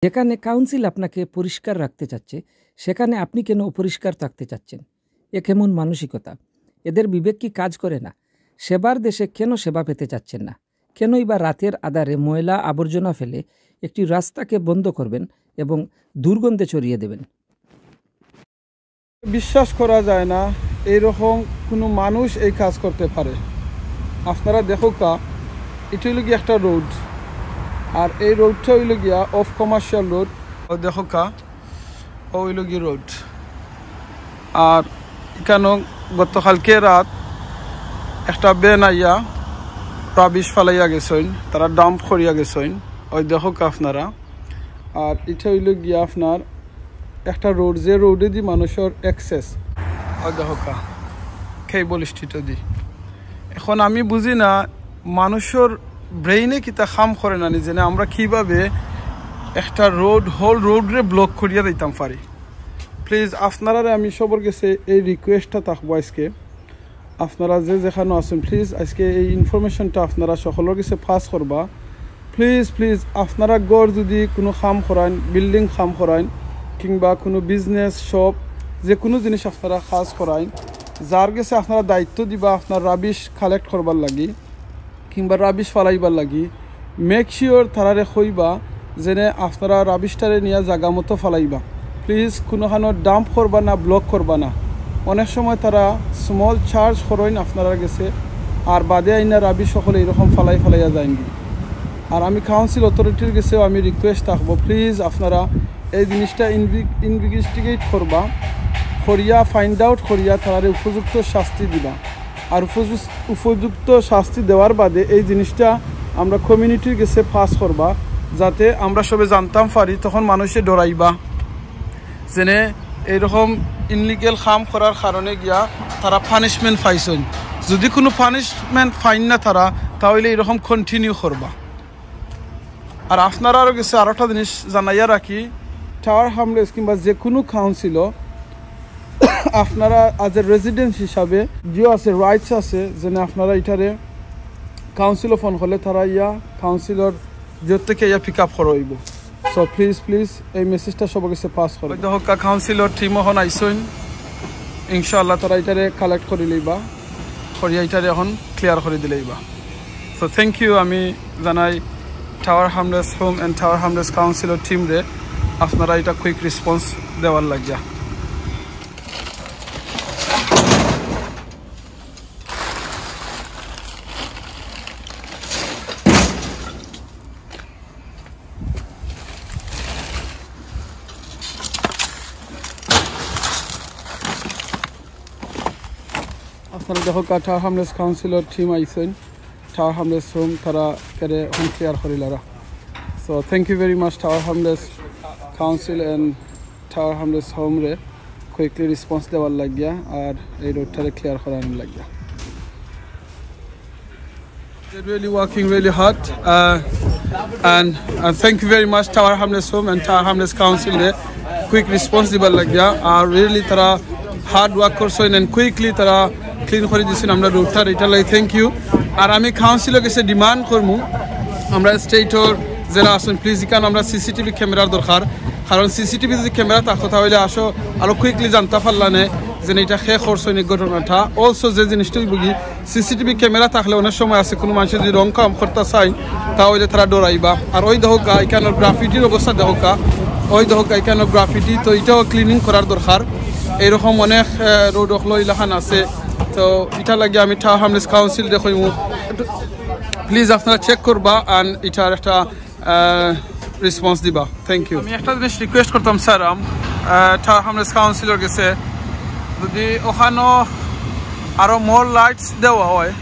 যেখানে কাউন্সিল আপনাকে পরিষ্কার রাখতে চাচ্ছে সেখানে আপনি কেন অপরিষ্কার থাকতে চাচ্ছেন? এ কেমন মানসিকতা? এদের বিবেক কি কাজ করে না? সেবার দেশে কেন সেবা পেতে চাচ্ছেন না? কেনই বা রাতের আধারে ময়লা আবর্জনা ফেলে একটি রাস্তাকে বন্ধ করবেন এবং দুর্গন্ধে ছড়িয়ে দেবেন? বিশ্বাস করা যায় না এইরকম কোনো মানুষ এই কাজ করতে পারে। আপনারা দেখো কা, এটা হইল গিয়ে একটা রোড, আর এই রোডটা হইল গিয়া অফ কমার্শিয়াল রোড। ও দেখো কা, ও হইল গিয়ে রোড। আর এখানে গতকালকে রাত একটা বেন আইয়া রাবিশ ফালাইয়া গেছেন, তারা ডাম্প করিয়া গেছেন। ওই দেখো কা আপনারা। আর এটা হইল গিয়া আপনার একটা রোড, যে রোডে দি মানুষের অ্যাক্সেস। ওই দেখো কা, কেবল স্ট্রিট দি। এখন আমি বুঝি না মানুষের ব্রেইনে কিতা খাম করে না নিজে, আমরা কিভাবে একটা রোড হোল রোডরে ব্লক করিয়া দিতাম পারি। প্লিজ আপনারা আমি সবার কাছে এই রিকোয়েস্টটা থাকবো আজকে, আপনারা যে যেখানে আছেন প্লিজ আজকে এই ইনফরমেশনটা আপনারা সকলের কাছে পাস করবা। প্লিজ প্লিজ আপনারা গড় যদি কোনো খাম করান, বিল্ডিং খাম করান, কিংবা কোনো বিজনেস শপ, যে কোনো জিনিস আপনারা কাজ করান, যার কাছে আপনারা দায়িত্ব দিবা আপনার রাবিশ কালেক্ট করবার লাগি কিংবা রাবিশ ফালাইবার লাগি, মেক শিওর তারারে কইবা যেনে আপনারা রাবিশটারে নিয়ে জায়গা মতো ফালাইবা। প্লিজ কোনোখানো ডাম্প করবা না, ব্লক করবা না। অনেক সময় তারা স্মল চার্জ করেন আপনারা গেছে, আর বাদে আইনা রাবিশ সকলে এরকম ফালাইয়া যায়নি। আর আমি কাউন্সিল অথরিটির কাছেও আমি রিকোয়েস্ট থাকবো, প্লিজ আপনারা এই জিনিসটা ইনভেস্টিগেট করবা, করিয়া ফাইন্ড আউট করিয়া তারা উপযুক্ত শাস্তি দিবা। আর উপযুক্ত শাস্তি দেওয়ার বাদে এই জিনিসটা আমরা কমিউনিটির কাছে পাস করবা, যাতে আমরা সবে জানতাম পারি, তখন মানুষে ডরাইবা যেনে এইরকম ইনলিগেল কাম করার কারণে গিয়া তারা পানিশমেন্ট পাইছেন। যদি কোনো পানিশমেন্ট ফাইন না তারা, তাহলে এরকম কন্টিনিউ করবা। আর আপনারা আরও গেছে আরও একটা জিনিস জানাইয়া রাখি, টাওয়ার হামলেস কিংবা যে কোনো কাউন্সিলও আপনারা আজ এ রেজিডেন্স হিসাবে যে আছে রাইটস আছে, যেন আপনারা এটারে কাউন্সিলও ফোন করলে তারা ইয়া কাউন্সিলর জোর থেকে ইয়া পিক আপ করইব। সো প্লিজ প্লিজ এই মেসেজটা সবার কাছে পাস করো। হোক কাউন্সিলর টিম এখন আইসইন, ইনশাআল্লাহ তারা এটারে কালেক্ট করে লইবা, করিয়া এটারে এখন ক্লিয়ার করে দিলেইবা। সো থ্যাংক ইউ আমি জানাই Tower Hamlets home and Tower Hamlets councillor team রে, আপনারা এটা কুইক রেসপন্স দেওয়ার লাগিয়া। আপনারা দেখো টাওয়ার হামলেস কাউন্সিলর টিম আইসেন, টাওয়ার হামলেস হোম তারা কেড়ে হোম ক্লিয়ার করিলারা। So thank you very much Tower Hamlets council and Tower Hamlets home রে কুইকলি রেসপন্স দেওয়ার লাগিয়া আর এই রোডটারে ক্লিয়ার করানোর লাগিয়া। They're really working really hard and thank you very much Tower Hamlets Home and Tower Hamlets Council re quick response dibar lagya R really tara hard work করছেন and quickly tara clean করে দিছেন আমরা রোডটা, এটা লাই thank you. আর আমি কাউন্সিলের কাছে demand করবো আমরা স্টেটর যারা আছেন প্লিজ এখানে আমরা সিসিটিভি ক্যামেরার দরকার, কারণ সিসিটিভি যদি ক্যামেরা থাকতো তাহলে আসো আরো কুইকলি জানতে পারলানে যে এটা খে করছেন এই ঘটনাটা। অলসো যে জিনিসটাই বুঝি সিসিটিভি ক্যামেরা থাকলে অনেক সময় আছে কোনো মানুষ যদি রং কাম করতে চায় তাহলে তারা ডরাইবা। আর ওই দহকা এখানে গ্রাফিটির অবস্থা দহকা, ওই দহকা এখানে গ্রাফিটি, তো এটাও ক্লিনিং করার দরকার। এইরকম অনেক রোড অখলো এলাকান আছে, তো এটা লাগে আমি টাওয়ার হামলেস কাউন্সিল দেখই প্লিজ আপনারা চেক করবা আর এটার একটা রেসপন্স দিবা। Thank you. আমি একটা জিনিস রিকোয়েস্ট করতাম স্যার টাওয়ার হামলেস কাউন্সিলর কাছে, যদি ওখানে আরও মোর লাইটস দেওয়া হয়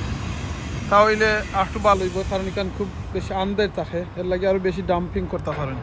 তাহলে একটু ভালো হইব, কারণ এখানে খুব বেশি আন্দাজ থাকে, এর লাগে আরও বেশি ডাম্পিং করতে পারেন।